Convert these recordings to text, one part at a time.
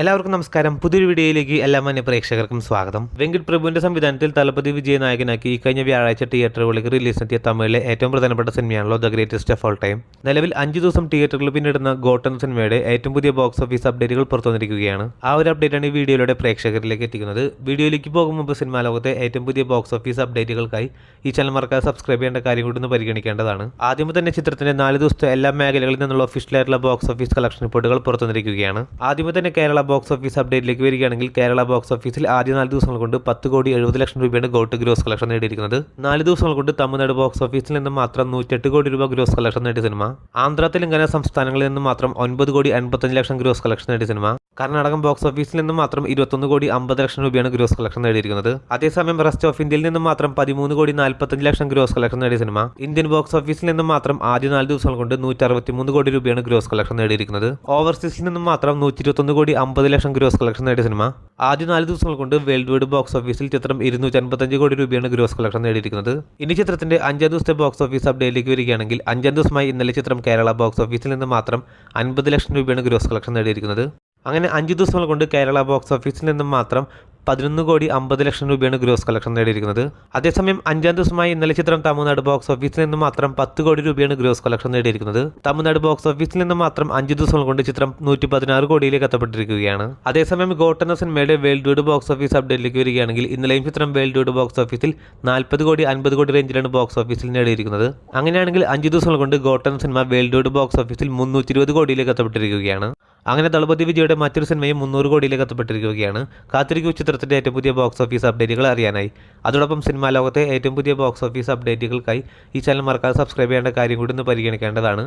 എല്ലാവർക്കും നമസ്കാരം. പുതിയൊരു വീഡിയോയിലേക്ക് എല്ലാ മാന്യ പ്രേക്ഷകർക്കും സ്വാഗതം. വെങ്കട് പ്രഭുവിന്റെ സംവിധാനത്തിൽ തലപതി വിജയ് നായകനാക്കി കഴിഞ്ഞ വ്യാഴാഴ്ച തിയേറ്ററുകളിലേക്ക് റിലീസെത്തിയ തമിഴിലെ ഏറ്റവും പ്രധാനപ്പെട്ട സിനിമയാണല്ലോ the greatest of all time. നിലവിൽ 5 ദിവസം തിയേറ്ററുകളിൽ പിന്നിടുന്ന ഗോട്ട് എന്ന സിനിമയുടെ ഏറ്റവും പുതിയ ബോക്സ് ഓഫീസ് അപ്ഡേറ്റുകൾ പുറത്തുവന്നിരിക്കുകയാണ്. ആ ഒരു അപ്ഡേറ്റാണ് ഈ വീഡിയോയിലൂടെ പ്രേക്ഷകരിലേക്ക് എത്തിക്കുന്നത്. വീഡിയോയിലേക്ക് പോകും മുമ്പ് സിനിമാ ലോകത്തെ ഏറ്റവും പുതിയ ബോക്സ് ഓഫീസ് അപ്ഡേറ്റുകൾക്കായി ഈ ചാനൽ മറക്കാതെ സബ്സ്ക്രൈബ് ചെയ്യേണ്ട കാര്യം കൂടി ഒന്ന് പരിഗണിക്കേണ്ടതാണ്. ആദ്യമേ തന്നെ ചിത്രത്തിന്റെ 4 ദിവസത്തെ എല്ലാ മേഖലകളിൽ നിന്നുള്ള ഒഫീഷ്യലായിട്ടുള്ള ബോക്സ് ഓഫീസ് കളക്ഷൻ റിപ്പോർട്ടുകൾ പുറത്തുവന്നിരിക്കുകയാണ്. ആദ്യമേ തന്നെ കേരള ബോക്സ് ഓഫീസ് അപ്ഡേറ്റിലേക്ക് വരികയാണെങ്കിൽ കേരള ബോക്സ് ഓഫീസിൽ ആദ്യ 4 ദിവസങ്ങൾ കൊണ്ട് 10,70,00,000 രൂപയാണ് ഗോട്ട് ഗ്രോസ് കളക്ഷൻ നേടിയിരിക്കുന്നത്. 4 ദിവസങ്ങൾ കൊണ്ട് തമിഴ്നാട് ബോക്സ് ഓഫീസിൽ നിന്ന് മാത്രം 108 കോടി രൂപ ഗ്രോസ് കളക്ഷൻ നേടിയ സിനിമ. ആന്ധ്ര തെലങ്കാന സംസ്ഥാനങ്ങളിൽ നിന്ന് മാത്രം 9,55,00,000 ഗ്രോസ് കളക്ഷൻ നേടിയ സിനിമ. കർണാടകം ബോക്സ് ഓഫീസിൽ നിന്ന് മാത്രം 21,50,00,000 രൂപയാണ് ഗ്രോസ് കളക്ഷൻ നേടിയിരിക്കുന്നത്. അതേസമയം റെസ്റ്റ് ഓഫ് ഇന്ത്യയിൽ നിന്ന് മാത്രം 13,45,00,000 ഗ്രോസ് കളക്ഷൻ നേടിയ സിനിമ. ഇന്ത്യൻ ബോക്സ് ഓഫീസിൽ നിന്ന് മാത്രം ആദ്യ 4 ദിവസങ്ങൾ കൊണ്ട് 163 കോടി രൂപയാണ് ഗ്രോസ് കളക്ഷൻ നേടിയിരിക്കുന്നത്. ഓവർസീസിൽ നിന്ന് മാത്രം 121,50,00,000 ഗ്രോസ് കളക്ഷൻ നേടിയ സിനിമ. ആദ്യ 4 ദിവസങ്ങൾ കൊണ്ട് വേൾഡ് വൈഡ് ബോക്സ് ഓഫീസിൽ ചിത്രം 255 കോടി രൂപയാണ് ഗ്രോസ് കളക്ഷൻ നേടിയിരിക്കുന്നത്. ഇനി ചിത്രത്തിന്റെ 5ാം ദിവസത്തെ ബോക്സ് ഓഫീസ് അപ്ഡേറ്റിലേക്ക് വരികയാണെങ്കിൽ 5ാം ദിവസമായി ഇന്നലെ ചിത്രം കേരള ബോക്സ് ഓഫീസിൽ നിന്ന് മാത്രം 50 ലക്ഷം രൂപയാണ് ഗ്രോസ് കളക്ഷൻ നേടിയിരിക്കുന്നത്. അങ്ങനെ 5 ദിവസങ്ങൾ കൊണ്ട് കേരള ബോക്സ് ഓഫീസിൽ നിന്നും മാത്രം 11,50,00,000 രൂപയാണ് ഗ്രോസ് കളക്ഷൻ നേടിയിരിക്കുന്നത്. അതേസമയം 5ാം ദിവസമായി ഇന്നലെ ചിത്രം തമിഴ്നാട് ബോക്സ് ഓഫീസിൽ നിന്ന് മാത്രം 10 കോടി രൂപയാണ് ഗ്രോസ് കളക്ഷൻ നേടിയിരിക്കുന്നത്. തമിഴ്നാട് ബോക്സ് ഓഫീസിൽ നിന്ന് മാത്രം 5 ദിവസങ്ങൾ കൊണ്ട് ചിത്രം 116 കോടിയിലേക്ക് എത്തപ്പെട്ടിരിക്കുകയാണ്. അതേസമയം ഗോട്ട് എന്ന സിനിമയുടെ വേൾഡ് വൈഡ് ബോക്സ് ഓഫീസ് അപ്ഡേറ്റിലേക്ക് വരികയാണെങ്കിൽ ഇന്നലെയും ചിത്രം വേൾഡ് വൈഡ് ബോക്സ് ഓഫീസിൽ 40 കോടി 50 കോടി റേഞ്ചിലാണ് ബോക്സ് ഓഫീസിൽ നേടിയിരിക്കുന്നത്. അങ്ങനെയാണെങ്കിൽ 5 ദിവസങ്ങൾ കൊണ്ട് ഗോട്ട് എന്ന സിനിമ വേൾഡ് വൈഡ് ബോക്സ് ഓഫീസിൽ 320 കോടിയിലേക്ക് എത്തപ്പെട്ടിരിക്കുകയാണ്. അങ്ങനെ ദളപതി വിജയുടെ മറ്റൊരു സിനിമയും 300 കോടിയിലേക്ക് എത്തപ്പെട്ടിരിക്കുകയാണ്. കാത്തിരിക്കൂ ചിത്രത്തിന്റെ ഏറ്റവും പുതിയ ബോക്സ് ഓഫീസ് അപ്ഡേറ്റുകൾ അറിയാനായി. അതോടൊപ്പം സിനിമാ ലോകത്തെ ഏറ്റവും പുതിയ ബോക്സ് ഓഫീസ് അപ്ഡേറ്റുകൾക്കായി ഈ ചാനൽ മറക്കാതെ സബ്സ്ക്രൈബ് ചെയ്യേണ്ട കാര്യം കൂടി ഒന്ന് പരിഗണിക്കേണ്ടതാണ്.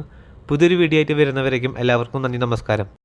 പുതിയൊരു വീഡിയോ ആയിട്ട് വരുന്നവരേക്കും എല്ലാവർക്കും നന്ദി, നമസ്കാരം.